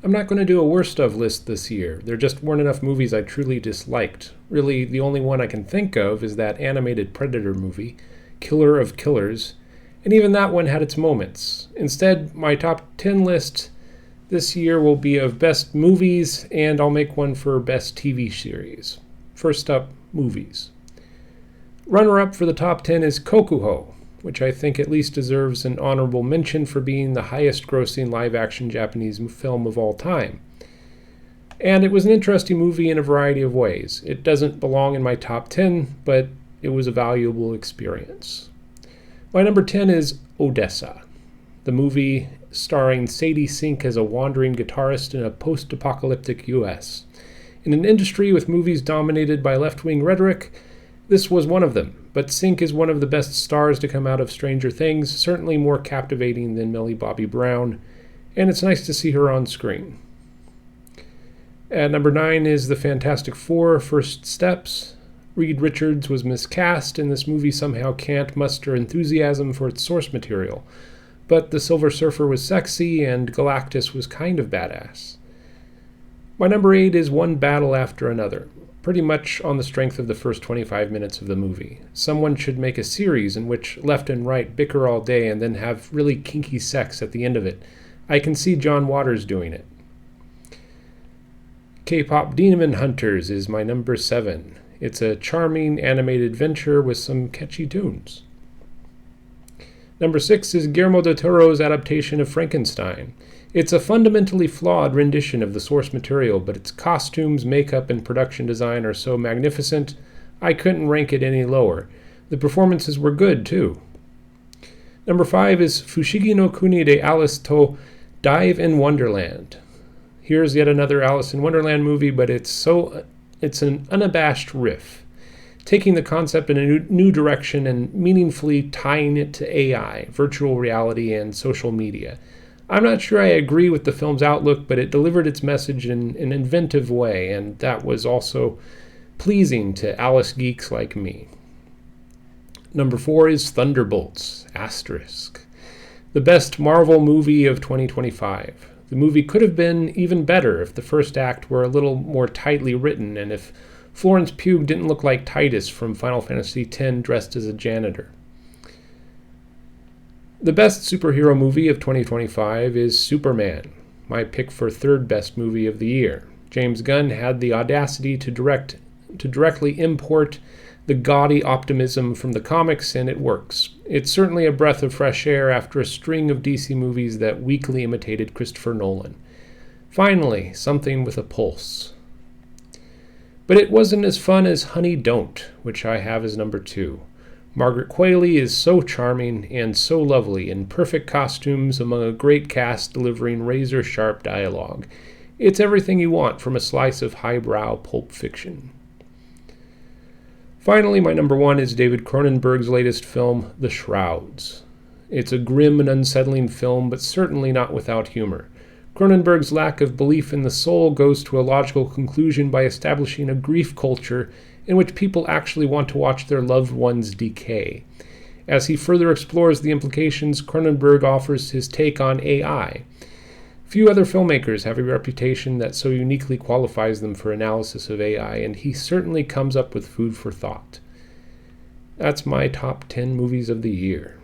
I'm not going to do a worst of list this year. There just weren't enough movies I truly disliked. Really, the only one I can think of is that animated Predator movie, Killer of Killers, and even that one had its moments. Instead, my top 10 list this year will be of best movies, and I'll make one for best TV series. First up, movies. Runner-up for the top 10 is Kokuho, which I think at least deserves an honorable mention for being the highest-grossing live-action Japanese film of all time. And it was an interesting movie in a variety of ways. It doesn't belong in my top 10, but it was a valuable experience. My number 10 is Odessa, the movie starring Sadie Sink as a wandering guitarist in a post-apocalyptic U.S. In an industry with movies dominated by left-wing rhetoric, this was one of them, but Sink is one of the best stars to come out of Stranger Things, certainly more captivating than Millie Bobby Brown, and it's nice to see her on screen. At number 9 is The Fantastic Four: First Steps. Reed Richards was miscast, and this movie somehow can't muster enthusiasm for its source material, but the Silver Surfer was sexy, and Galactus was kind of badass. My number 8 is One Battle After Another, pretty much on the strength of the first 25 minutes of the movie. Someone should make a series in which left and right bicker all day and then have really kinky sex at the end of it. I can see John Waters doing it. K-pop Demon Hunters is my number 7. It's a charming animated venture with some catchy tunes. Number 6 is Guillermo del Toro's adaptation of Frankenstein. It's a fundamentally flawed rendition of the source material, but its costumes, makeup, and production design are so magnificent, I couldn't rank it any lower. The performances were good, too. Number 5 is Fushigi no Kuni de Alice to Dive in Wonderland. Here's yet another Alice in Wonderland movie, but it's an unabashed riff, taking the concept in a new direction and meaningfully tying it to AI, virtual reality, and social media. I'm not sure I agree with the film's outlook, but it delivered its message in an inventive way, and that was also pleasing to Alice geeks like me. Number 4 is Thunderbolts, *, the best Marvel movie of 2025. The movie could have been even better if the first act were a little more tightly written and if Florence Pugh didn't look like Titus from Final Fantasy X dressed as a janitor. The best superhero movie of 2025 is Superman, my pick for third best movie of the year. James Gunn had the audacity to directly import the gaudy optimism from the comics, and it works. It's certainly a breath of fresh air after a string of DC movies that weakly imitated Christopher Nolan. Finally, something with a pulse. But it wasn't as fun as Honey Don't, which I have as number 2. Margaret Qualley is so charming and so lovely in perfect costumes among a great cast delivering razor-sharp dialogue. It's everything you want from a slice of highbrow pulp fiction. Finally, my number 1 is David Cronenberg's latest film, The Shrouds. It's a grim and unsettling film, but certainly not without humor. Cronenberg's lack of belief in the soul goes to a logical conclusion by establishing a grief culture in which people actually want to watch their loved ones decay. As he further explores the implications, Cronenberg offers his take on AI. Few other filmmakers have a reputation that so uniquely qualifies them for analysis of AI, and he certainly comes up with food for thought. That's my top 10 movies of the year.